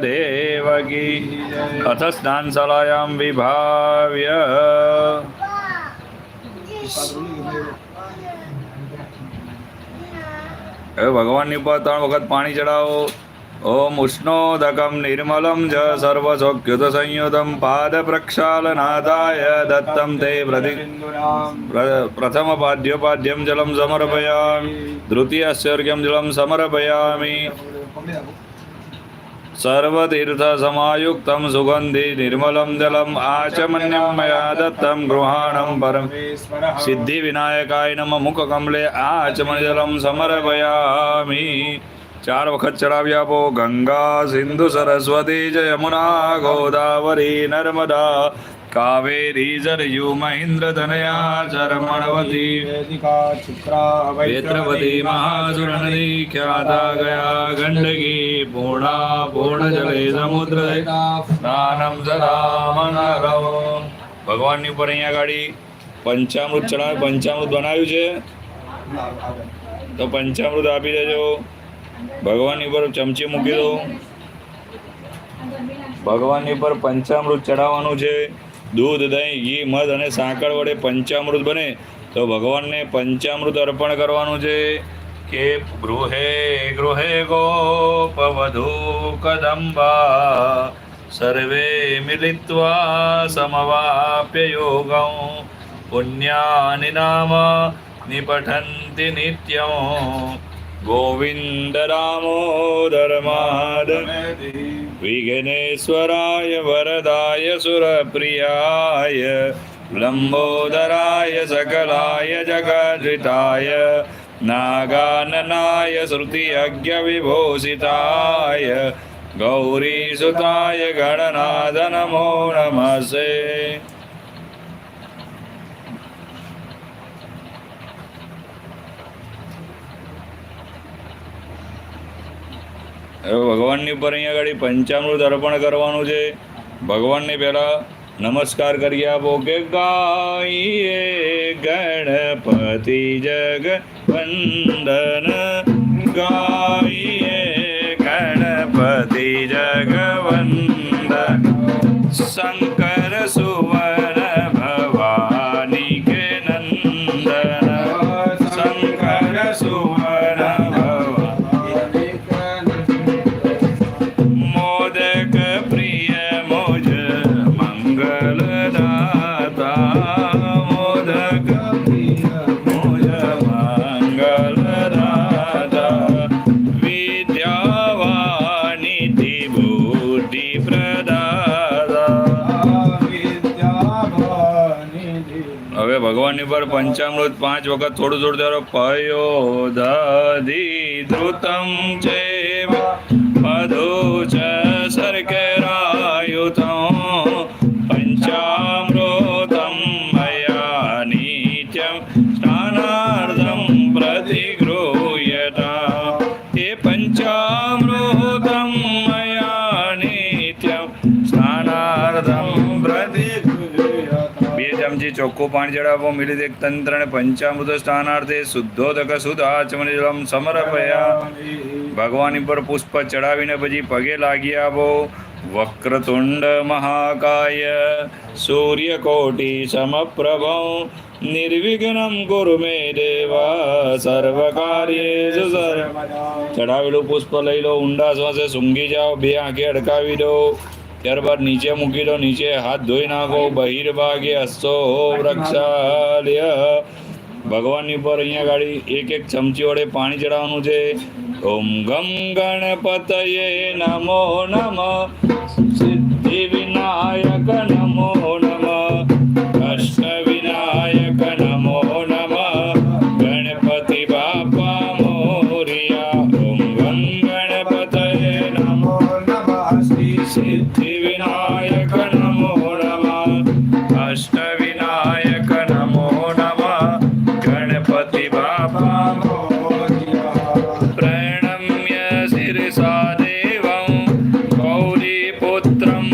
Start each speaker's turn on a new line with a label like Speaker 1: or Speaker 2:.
Speaker 1: देवकी अथ स्नानशालायां विभाव्य भगवान पर 3 वखत पानी चढ़ाओ। ओम उष्णोदकं निर्मलं च सर्वसौख्युत संयुतं पाद प्रक्षालनादाय दत्तं ते प्रथमपाद्योपाद्यं जलं समर्पयामि। द्वितीयस्योर्घ्यं जलं समर्पयामि। सर्वतीर्थसमायुक्तं सुगन्धि निर्मलं जलम् आचमन्यं मया दत्तं गृहाणं परं सिद्धिविनायकाय नमः। मुखकमले आचमन जलं समर्पयामि। 4 वखत चढ़ावी आपो। गंगा सिंधु सरस्वती च यमुना गोदावरी नर्मदा कावेरी सरयू महेंद्र तनया चरमणवती वेत्रवती महासुरनदी ख्याता गया गंडकी पूर्णा पूर्ण जले समुद्र स्नानम सदा मंगलो। भगवान पर अँ गाड़ी पंचामृत चढ़ावे। पंचामृत बनाव्યું છે તો पंचामृत આપી દેજો। भगवान पर चमची मूकी दो। भगवान पर पंचामृत चढ़ावવાનું છે। दूध दही घी मध અને સાકર વડે પંચામૃત બને તો ભગવાનને પંચામૃત અર્પણ કરવાનું છે કે ગૃહે ગૃહે ગોપવધૂ કદંબા સર્વે મિલિત્વા સમવાપ્ય યોગં પુણ્યાનિ નામ નિપઠન્તિ નિત્યં गोविंद दामोदर माधव विघ्नेश्वराय वरदाय सुरप्रियाय लंबोदराय सकलाय जगद्धिताय नागाननाय श्रुतियज्ञ विभूषिताय गौरीसुताय गणनाथ नमो नमस्ते। ભગવાનની પર અહીંયા આગળ પંચામૃત અર્પણ કરવાનું છે। ભગવાનને પહેલાં નમસ્કાર કરી આપો કે ગાઈએ ગણપતિ જગવંદન ગાઈએ ગણપતિ જગવંદન શંકર સુવન ભવાની કે નંદન શંકર સુવન ભગવાનની પર પંચામૃત 5 વખત થોડું થોડું ધારો। પયો દધી ધૃતમ ચેવ મધુ ચ શર્કરાયુતં પંચામૃતમ મયા નિત્યમ સ્નાનાર્થમ પ્રતિગૃહ્યતા। એ પંચામૃતમ મયા નિત્યમ સ્નાનાર્થમ પ્રતિગૃહ્યતા। 2 ચમચી ચોખ્ખું પાણી ચડાવો। મિલિત એક તંત્ર અને પંચામૃત સ્નાનાર્થે શુદ્ધોદક શુદ્ધ આચમન જલમ સમર્પયામિ। ભગવાન પર પુષ્પ ચડાવીને પછી પગે લાગી આપો। વક્રતુંડ મહાકાય સૂર્યકોટિ સમપ્રભ નિર્વિઘ્નમ કુરુ મે દેવા સર્વ કાર્યેષુ સર્વદા। ચડાવેલું પુષ્પ લઈ લો। ઊંડા શ્વાસે સૂંઘી જાઓ। 2 આંખે અડકાવી દો। ત્યારબાદ નીચે મૂકી દો। નીચે હાથ ધોઈ નાખો। બહિર્ભાગે હસ્તો વૃક્ષાલય। ભગવાનની પર અહીંયા ગાડી 1 ચમચી વડે પાણી ચડાવવાનું છે। ઓમ ગમ ગણપતયે નમો નમઃ સિદ્ધિ વિનાયક નમો નમઃ અષ્ટ વિનાયક નમો નમઃ ગણપતિ બાપા મોરિયા। ઓમ ગમ ગણપતયે નમો નમઃ સિદ્ધિ વિનાયક નમો નમઃ અષ્ટ વિનાયક નમો નમઃ ગણપતિ બાપા મોરિયા। પ્રણમ્ય શિરસા દેવં ગૌરીપુત્રમ